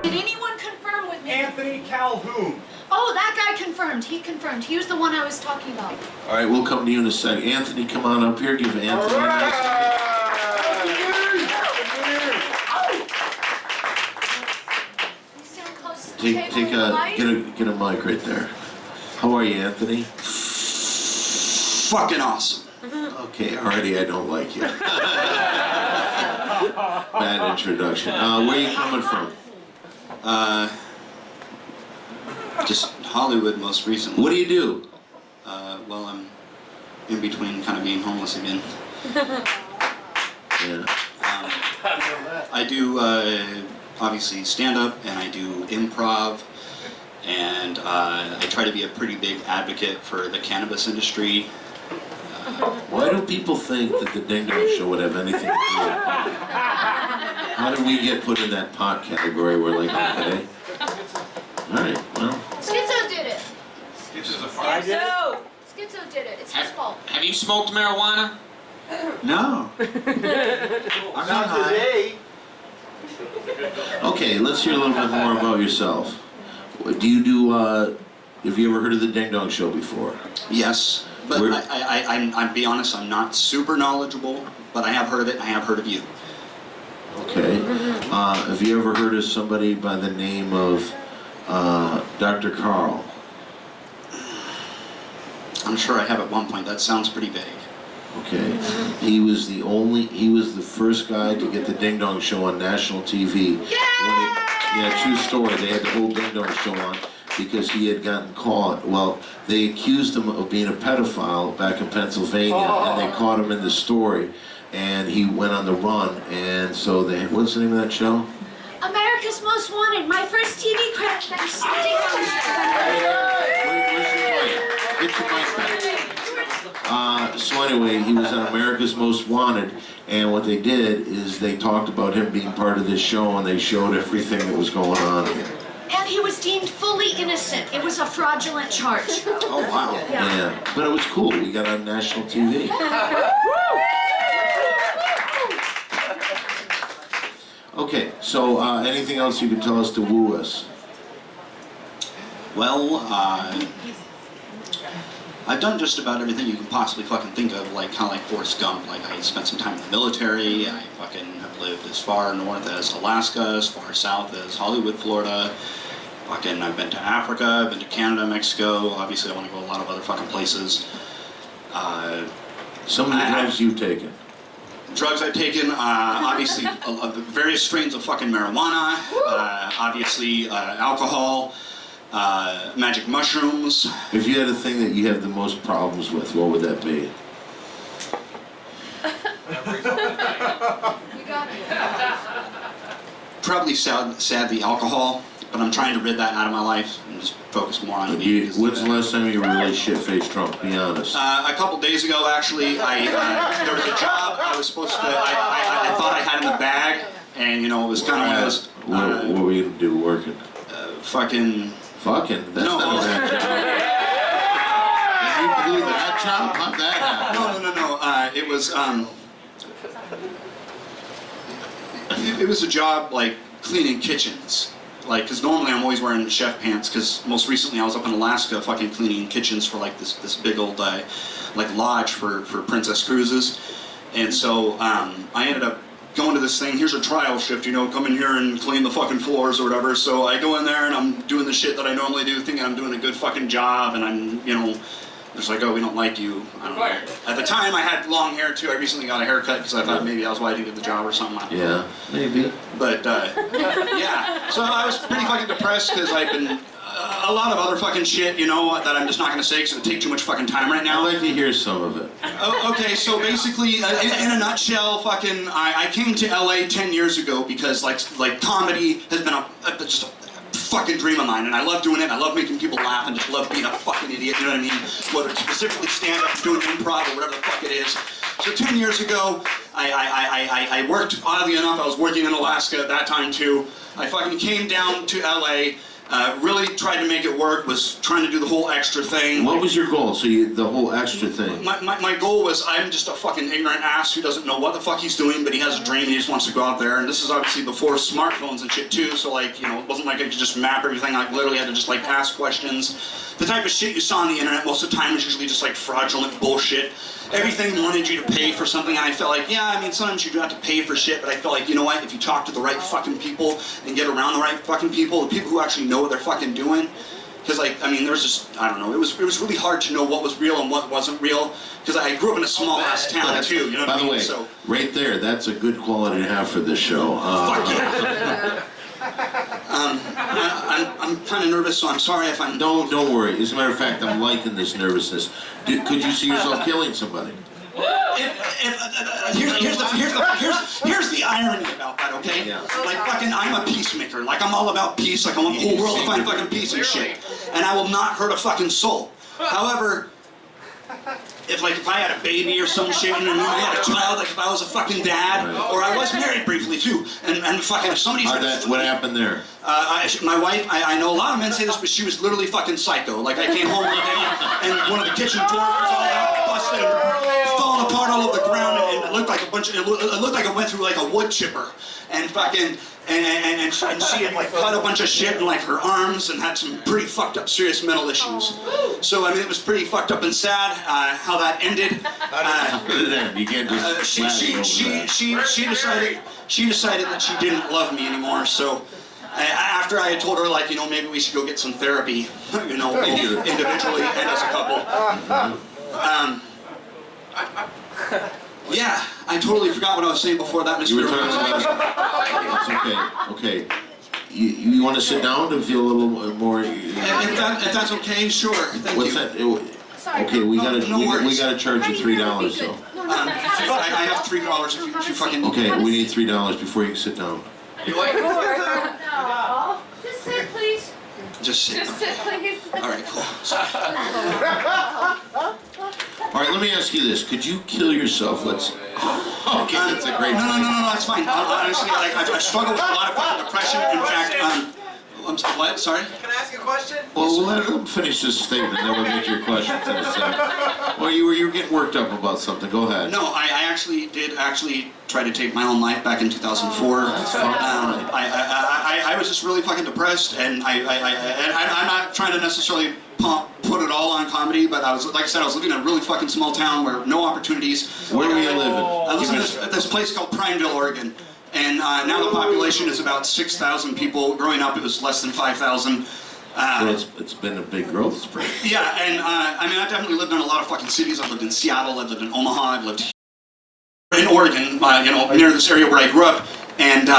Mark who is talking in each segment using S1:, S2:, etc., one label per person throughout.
S1: Did anyone confirm with me?
S2: Anthony Calhoun.
S1: Oh, that guy confirmed. He confirmed. He was the one I was talking about.
S3: All right, we'll come to you in a second. Anthony, come on up here. Give Anthony a nice...
S1: Stand close to the table with the light.
S3: Get a mic right there. How are you, Anthony?
S4: Fucking awesome.
S3: Okay, already I don't like you. Bad introduction. Where are you coming from?
S4: Just Hollywood most recently.
S3: What do you do?
S4: Well, I'm in between kind of being homeless again.
S3: Yeah.
S4: I do, obviously, stand-up, and I do improv, and I try to be a pretty big advocate for the cannabis industry.
S3: Why do people think that the Ding Dong Show would have anything to do with pot? How did we get put in that pot category? We're like, okay. Alright, well.
S1: Schizo did it.
S2: Schizo's a
S1: Schizo did it. It's his fault.
S5: Have you smoked marijuana?
S4: No. I'm not high.
S3: Okay, let's hear a little bit more about yourself. Do you do, have you ever heard of the Ding Dong Show before?
S4: Yes, but I'll be honest, I'm not super knowledgeable, but I have heard of it, I have heard of you.
S3: Okay. Have you ever heard of somebody by the name of Dr. Carl?
S4: I'm sure I have at one point. That sounds pretty vague.
S3: Okay. He was the first guy to get the Ding Dong Show on national TV. Yeah, true story. They had the whole Ding Dong Show on because he had gotten caught. Well, they accused him of being a pedophile back in Pennsylvania, and they caught him in the story, and he went on the run, and so they, what's the name of that show?
S1: America's Most Wanted. My first TV credit. That's the Ding Dong Show.
S3: Where's your mic? Get your mic back. So anyway, he was on America's Most Wanted, and what they did is they talked about him being part of this show, and they showed everything that was going on here.
S1: And he was deemed fully innocent. It was a fraudulent charge.
S4: Oh, wow.
S3: Yeah, but it was cool. We got on national TV. Okay, so anything else you can tell us to woo us?
S4: Well, I've done just about everything you can possibly fucking think of, like kind of like Forrest Gump. Like I spent some time in the military. I fucking have lived as far north as Alaska, as far south as Hollywood, Florida. Fucking, I've been to Africa, I've been to Canada, Mexico. Obviously, I want to go a lot of other fucking places.
S3: Some of the drugs you've taken.
S4: Drugs I've taken, obviously, various strains of fucking marijuana. Obviously, alcohol. Magic mushrooms.
S3: If you had a thing that you have the most problems with, what would that be?
S1: You got it.
S4: Probably sadly alcohol, but I'm trying to rid that out of my life and just focus more on me.
S3: When's the last time you were really shit-faced drunk? Be honest.
S4: A couple days ago, actually, there was a job I was supposed to. I thought I had in the bag, and you know it was kind of one of those.
S3: What were you gonna do working?
S4: Fucking.
S3: Fucking? That's
S4: No.
S3: not a bad job. Did you do that job? How'd that happen?
S4: No. It was a job like cleaning kitchens. Like, cause normally I'm always wearing chef pants. Cause most recently I was up in Alaska, fucking cleaning kitchens for like this big old like lodge for princess cruises. And so I ended up going to this thing, here's a trial shift, you know, come in here and clean the fucking floors or whatever. So I go in there and I'm doing the shit that I normally do, thinking I'm doing a good fucking job, and I'm, you know, it's like, oh, we don't like you. I don't know. At the time I had long hair too. I recently got a haircut because I thought maybe I was why I didn't get the job or something. I don't know.
S3: Maybe.
S4: But, yeah. So I was pretty fucking depressed because I've been, a lot of other fucking shit, you know, that I'm just not going to say because it would take too much fucking time right now.
S3: I'd like to hear some of it.
S4: Okay, so basically, in a nutshell, fucking, I came to LA 10 years ago because, like comedy has been just a fucking dream of mine, and I love doing it. I love making people laugh and just love being a fucking idiot, you know what I mean? Whether it's specifically stand-up, doing improv, or whatever the fuck it is. So 10 years ago, I worked, oddly enough, I was working in Alaska at that time too. I fucking came down to LA. Really tried to make it work, was trying to do the whole extra thing.
S3: What was your goal? So the whole extra thing.
S4: My goal was, I'm just a fucking ignorant ass who doesn't know what the fuck he's doing, but he has a dream and he just wants to go out there. And this is obviously before smartphones and shit too, so like, you know, it wasn't like I could just map everything. I literally had to just like ask questions. The type of shit you saw on the internet most of the time was usually just like fraudulent bullshit. Everything wanted you to pay for something, and I felt like, yeah, I mean, sometimes you do have to pay for shit, but I felt like, you know what, if you talk to the right fucking people and get around the right fucking people, the people who actually know what they're fucking doing, because like, I mean, there was just, I don't know, it was really hard to know what was real and what wasn't real, because I grew up in a small ass town too, you know what I mean?
S3: By the way,
S4: so,
S3: right there, that's a good quality to have for this show.
S4: fuck yeah. I'm kind of nervous, so I'm sorry if I'm...
S3: Don't worry. As a matter of fact, I'm liking this nervousness. Could you see yourself killing somebody?
S4: Here's the irony about that, okay?
S3: Yeah.
S4: Like fucking, I'm a peacemaker. Like I'm all about peace. Like I want the whole world to find fucking peace and shit. And I will not hurt a fucking soul. However, if I had a baby or some shit, and I had a child, like if I was a fucking dad, or I was married briefly too, and fucking if somebody's...
S3: What happened there?
S4: My wife, I know a lot of men say this, but she was literally fucking psycho. Like I came home one day, and one of the kitchen doors was all out, busted, falling apart all over the ground, and it looked like a bunch of, it looked like it went through like a wood chipper, and fucking, and she had like cut a bunch of shit in like her arms, and had some pretty fucked up serious mental issues. So I mean, it was pretty fucked up and sad how that ended.
S3: You can't just
S4: She decided that she didn't love me anymore. So after I had told her, like, you know, maybe we should go get some therapy, you know, both individually and as a couple. Yeah, I totally forgot what I was saying before that, Mr.
S3: You were talking about... It's okay. You want to sit down to feel a little more...
S4: If that's okay, sure. Thank
S3: What's
S4: you.
S3: that? Okay, we gotta charge you $3 though.
S4: I have $3 if you fucking...
S3: Okay, we need $3 before you can sit down.
S1: No. Just sit, please.
S4: Just sit.
S1: Just sit, please.
S4: All right, cool.
S3: All right, let me ask you this. Could you kill yourself? Let's... Okay, that's a great...
S4: No, that's fine. Honestly, like, I struggle with a lot of fucking depression. In fact, what? Sorry?
S2: Can I ask a question?
S3: Well, let him finish this statement, then we'll get your questions in a second. Well, you were getting worked up about something. Go ahead.
S4: No, I actually did try to take my own life back in 2004.
S3: That's fine.
S4: I was just really fucking depressed, and I'm not trying to necessarily put it all on comedy, but I was, like I said, I was living in a really fucking small town where no opportunities.
S3: Where were you living?
S4: I was in this place called Prineville, Oregon. And now the population is about 6,000 people. Growing up, it was less than 5,000.
S3: Well, it's been a big growth spurt.
S4: Yeah, and I mean, I've definitely lived in a lot of fucking cities. I've lived in Seattle, I've lived in Omaha, I've lived in Oregon, you know, near this area where I grew up. And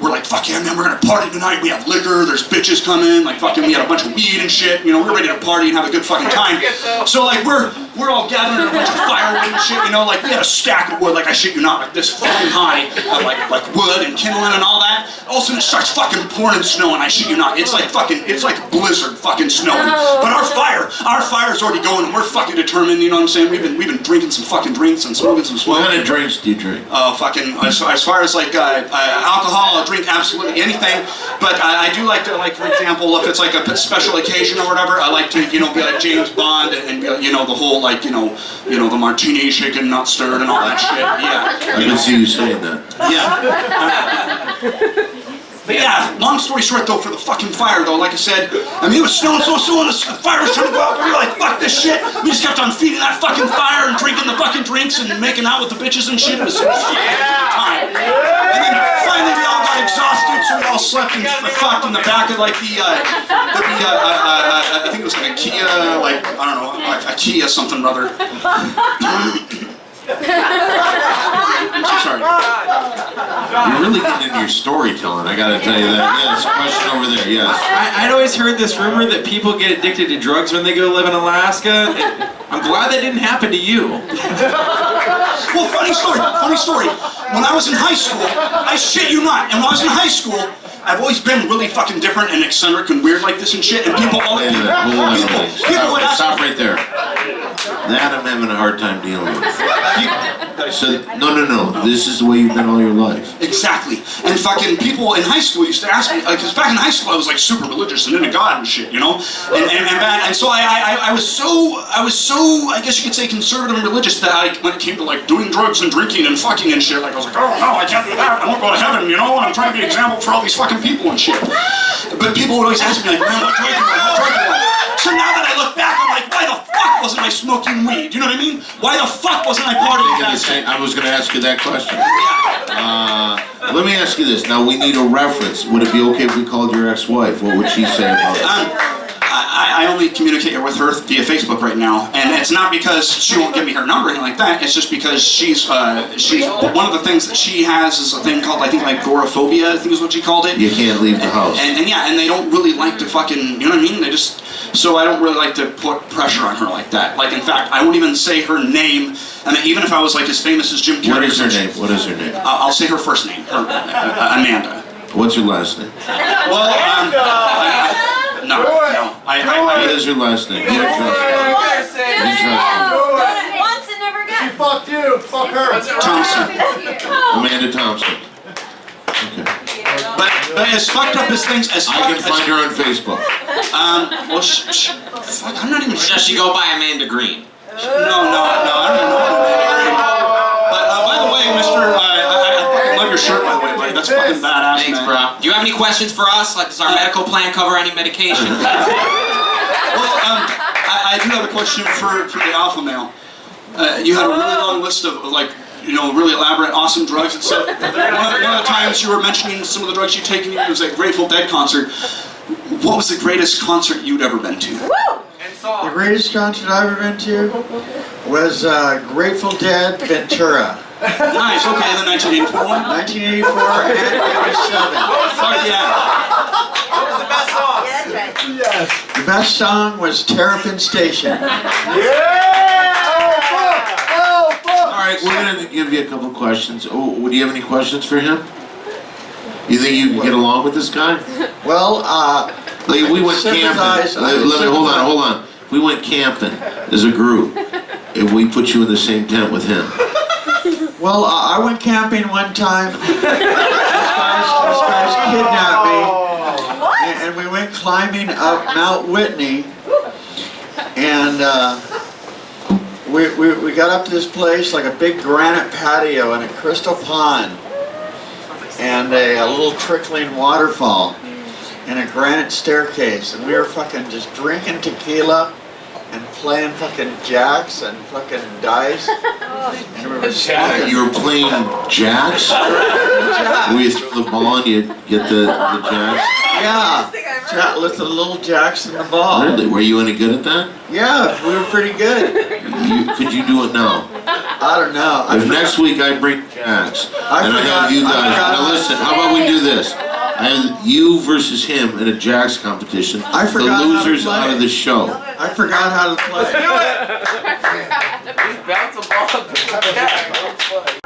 S4: we're like, fuck yeah, man, we're gonna party tonight. We have liquor, there's bitches coming, like fucking, we had a bunch of weed and shit. You know, we're ready to party and have a good fucking time. So like, we're all gathering a bunch of firewood and shit, you know, like we had a stack of wood, like I shit you not, like this fucking high, of like wood and kindling and all that. All of a sudden it starts fucking pouring snowing, I shit you not. It's like blizzard fucking snowing. But our fire's already going, and we're fucking determined, you know what I'm saying? We've been drinking some fucking drinks and smoking some smoke.
S3: What kind of drinks do you drink?
S4: Fucking, as far as like alcohol, I'll drink absolutely anything, but I do like to, like, for example, if it's like a special occasion or whatever, I like to, you know, be like James Bond and you know, the whole, like, you know, the martini shaken, not stirred and all that shit, yeah.
S3: I can see you saying that.
S4: Yeah. But yeah, long story short though, for the fucking fire though, like I said, I mean, it was snowing so and the fire was trying to go out, we were like, fuck this shit. We just kept on feeding that fucking fire and drinking the fucking drinks and making out with the bitches and shit. It was time. And then finally we all got exhausted, so we all slept and fucked in the back of like I think it was like a Kia, like, I don't know, like a Kia something or other. I'm so sorry.
S3: You're really getting into your storytelling, I gotta tell you that. Yes, question over there, yes.
S5: I'd always heard this rumor that people get addicted to drugs when they go live in Alaska. I'm glad that didn't happen to you.
S4: Well, funny story. When I was in high school, I shit you not, and when I was in high school, I've always been really fucking different and eccentric and weird like this and shit, and people always...
S3: Stop right there. That I'm having a hard time dealing with. So, no. This is the way you've been all your life.
S4: Exactly. And fucking people in high school used to ask me, like, because back in high school I was like super religious and into God and shit, you know? And so I was so, I guess you could say, conservative and religious that when it came to like doing drugs and drinking and fucking and shit, like I was like, oh no, I can't do that, I won't go to heaven, you know? And I'm trying to be an example for all these fucking people and shit. But people would always ask me like, man, what drug do you like? What drug do you like? So now that I look back, I'm like, why the fuck wasn't I smoking weed? You know what I mean? Why the fuck wasn't I partying that day?
S3: I was going to ask you that question.
S4: Yeah.
S3: Let me ask you this. Now, we need a reference. Would it be okay if we called your ex-wife? What would she say about it?
S4: I only communicate with her via Facebook right now, and it's not because she won't give me her number or anything like that. It's just because she's one of the things that she has is a thing called, I think, like agoraphobia, I think is what she called it.
S3: You can't leave the house.
S4: And yeah, and they don't really like to fucking, you know what I mean? They just, so I don't really like to put pressure on her like that. Like, in fact, I won't even say her name. I mean, even if I was like as famous as Jim Carrey.
S3: What is her name?
S4: I'll say her first name, Amanda.
S3: What's your last name?
S4: Well, no.
S3: What is your last name? You don't trust me. You trust me.
S1: Once and never again.
S2: Fuck you, fuck her.
S4: Thompson.
S3: Amanda Thompson. Okay.
S4: But as fucked up as things, as
S3: I can find her on Facebook.
S4: Well, fuck, I'm not even
S5: Or
S4: sure.
S5: does she go by Amanda Green?
S4: No, I don't know. But by the way, Mr. I fucking love your shirt, by the way, buddy. That's fucking badass,
S5: Thanks,
S4: man.
S5: bro. Do you have any questions for us? Like, does our medical plan cover any medication?
S4: Well, I do have a question for the alpha male. You had a really long list of like, you know, really elaborate, awesome drugs. And so one of the times you were mentioning some of the drugs you'd taken, it was a Grateful Dead concert. What was the greatest concert you'd ever been to?
S6: The greatest concert I've ever been to was Grateful Dead Ventura.
S4: Nice, okay, then 1984 one.
S6: 1984 and 87.
S4: Fuck yeah.
S2: What was the best song?
S1: Yeah, that's right.
S2: Yes.
S6: The best song was Terrapin Station.
S2: Yeah! Oh, fuck!
S3: All right, we're going to give you a couple questions. Oh, do you have any questions for him? You think you can get along with this guy?
S6: Well,
S3: Like, we went camping. Hold on. If we went camping as a group, if we put you in the same tent with him.
S6: well, I went camping one time. These guys kidnapped me, and we went climbing up Mount Whitney, and we got up to this place, like a big granite patio and a crystal pond, and a little trickling waterfall, and a granite staircase, and we were fucking just drinking tequila and playing fucking jacks and fucking dice. And we were smoking.
S3: You were playing jacks? Where you throw the ball and you get the jacks?
S6: Yeah, with the little jacks in the ball.
S3: Really? Were you any good at that?
S6: Yeah, we were pretty good.
S3: Could you do it now?
S6: I don't know.
S3: If next week I bring jacks and I have you guys. Now listen, how about we do this? I have you versus him in a jacks competition.
S6: I forgot
S3: the losers
S6: how to play.
S3: out of the show.
S6: I forgot how to play.
S2: Do it! Bounce a ball.